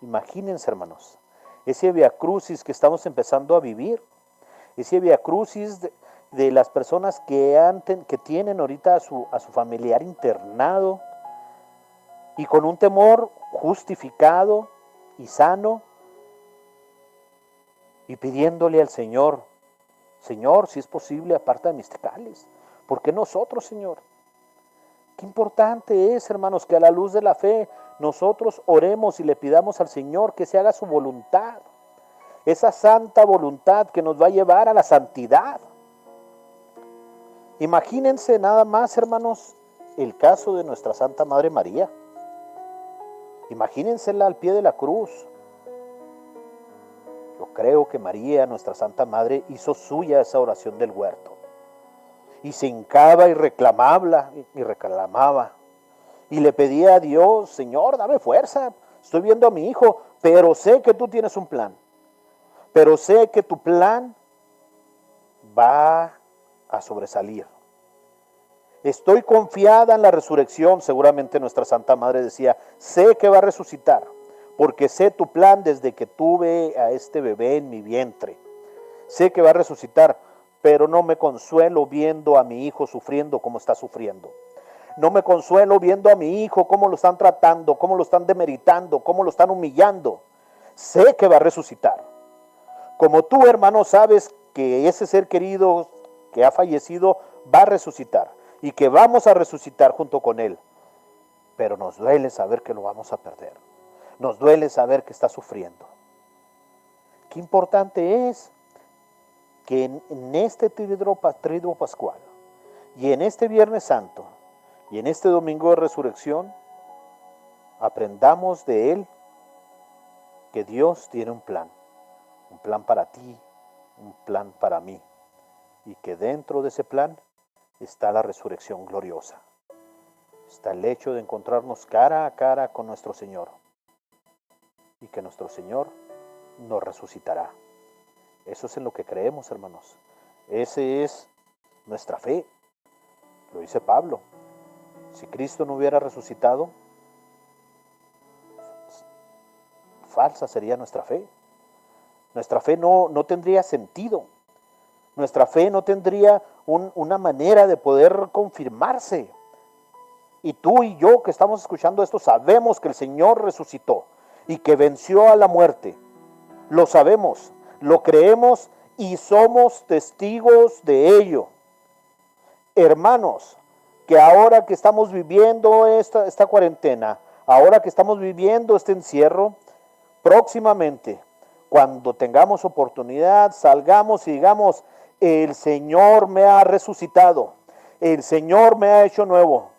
Imagínense, hermanos, ese Via Crucis que estamos empezando a vivir, ese Via Crucis de las personas que tienen ahorita a su familiar internado y con un temor justificado y sano y pidiéndole al Señor, Señor, si es posible, aparta de mis pecados. ¿Por qué nosotros, Señor? Qué importante es, hermanos, que a la luz de la fe nosotros oremos y le pidamos al Señor que se haga su voluntad. Esa santa voluntad que nos va a llevar a la santidad. Imagínense nada más, hermanos, el caso de nuestra Santa Madre María. Imagínensela al pie de la cruz. Yo creo que María, nuestra Santa Madre, hizo suya esa oración del huerto. Y se hincaba y reclamaba. Y le pedía a Dios, Señor, dame fuerza. Estoy viendo a mi hijo, pero sé que tú tienes un plan. Pero sé que tu plan va a sobresalir. Estoy confiada en la resurrección, seguramente nuestra Santa Madre decía, sé que va a resucitar, porque sé tu plan desde que tuve a este bebé en mi vientre. Sé que va a resucitar, pero no me consuelo viendo a mi hijo sufriendo como está sufriendo. No me consuelo viendo a mi hijo cómo lo están tratando, cómo lo están demeritando, cómo lo están humillando. Sé que va a resucitar. Como tú, hermano, sabes que ese ser querido que ha fallecido va a resucitar y que vamos a resucitar junto con él. Pero nos duele saber que lo vamos a perder. Nos duele saber que está sufriendo. Qué importante es que en este triduo pascual y en este Viernes Santo y en este Domingo de Resurrección aprendamos de él que Dios tiene un plan para ti, un plan para mí, y que dentro de ese plan está la resurrección gloriosa. Está el hecho de encontrarnos cara a cara con nuestro Señor y que nuestro Señor nos resucitará. Eso es en lo que creemos, hermanos. Ese es nuestra fe. Lo dice Pablo. Si Cristo no hubiera resucitado, falsa sería nuestra fe. Nuestra fe no tendría sentido. Nuestra fe no tendría una manera de poder confirmarse. Y tú y yo que estamos escuchando esto sabemos que el Señor resucitó y que venció a la muerte. Lo sabemos, lo creemos y somos testigos de ello. Hermanos, que ahora que estamos viviendo esta cuarentena, ahora que estamos viviendo este encierro, próximamente, cuando tengamos oportunidad, salgamos y digamos, el Señor me ha resucitado, el Señor me ha hecho nuevo.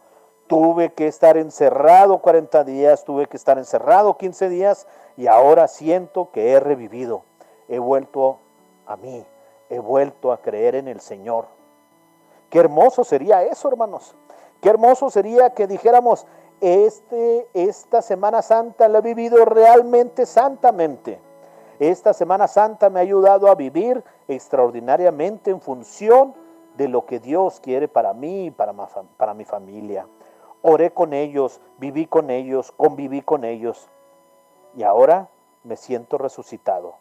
Tuve que estar encerrado 40 días, tuve que estar encerrado 15 días y ahora siento que he revivido. He vuelto a mí, he vuelto a creer en el Señor. Qué hermoso sería eso, hermanos. Qué hermoso sería que dijéramos, esta Semana Santa la he vivido realmente santamente. Esta Semana Santa me ha ayudado a vivir extraordinariamente en función de lo que Dios quiere para mí y para mi familia. Oré con ellos, viví con ellos, conviví con ellos. Y ahora me siento resucitado.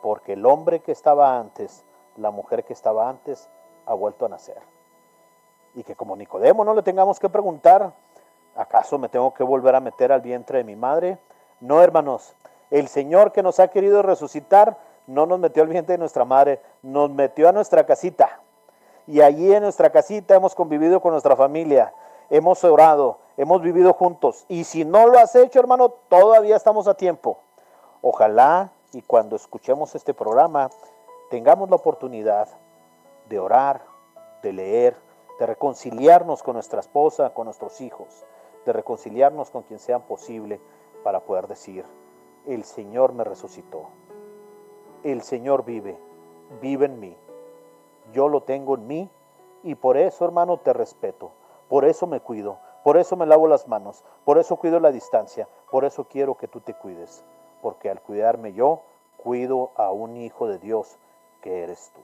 Porque el hombre que estaba antes, la mujer que estaba antes, ha vuelto a nacer. Y que como Nicodemo no le tengamos que preguntar, ¿acaso me tengo que volver a meter al vientre de mi madre? No, hermanos, el Señor que nos ha querido resucitar no nos metió al vientre de nuestra madre, nos metió a nuestra casita. Y allí en nuestra casita hemos convivido con nuestra familia, hemos orado, hemos vivido juntos. Y si no lo has hecho, hermano, todavía estamos a tiempo. Ojalá y cuando escuchemos este programa tengamos la oportunidad de orar, de leer, de reconciliarnos con nuestra esposa, con nuestros hijos, de reconciliarnos con quien sea posible para poder decir, el Señor me resucitó, el Señor vive en mí, yo lo tengo en mí y por eso, hermano, te respeto, por eso me cuido, por eso me lavo las manos, por eso cuido la distancia, por eso quiero que tú te cuides, porque al cuidarme yo, cuido a un hijo de Dios que eres tú.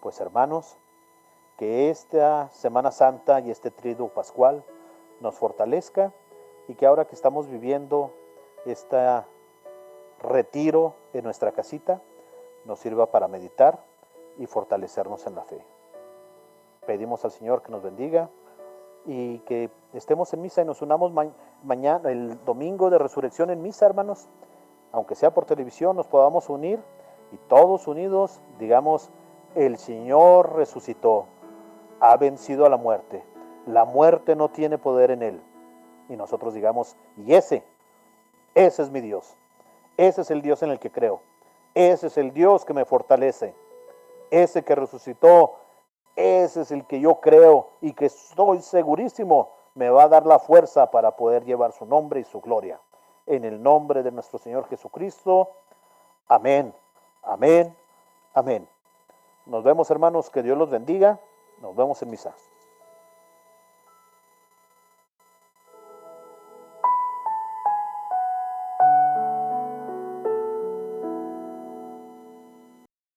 Pues hermanos, que esta Semana Santa y este Triduo Pascual nos fortalezca y que ahora que estamos viviendo esta retiro en nuestra casita nos sirva para meditar y fortalecernos en la fe. Pedimos al Señor que nos bendiga y que estemos en misa y nos unamos mañana, el domingo de resurrección en misa, hermanos. Aunque sea por televisión, nos podamos unir y todos unidos digamos: el Señor resucitó, ha vencido a la muerte no tiene poder en él. Y nosotros digamos: y ese es mi Dios, ese es el Dios en el que creo, ese es el Dios que me fortalece, ese que resucitó, ese es el que yo creo y que estoy segurísimo me va a dar la fuerza para poder llevar su nombre y su gloria. En el nombre de nuestro Señor Jesucristo. Amén, amén, amén. Nos vemos, hermanos, que Dios los bendiga. Nos vemos en misa.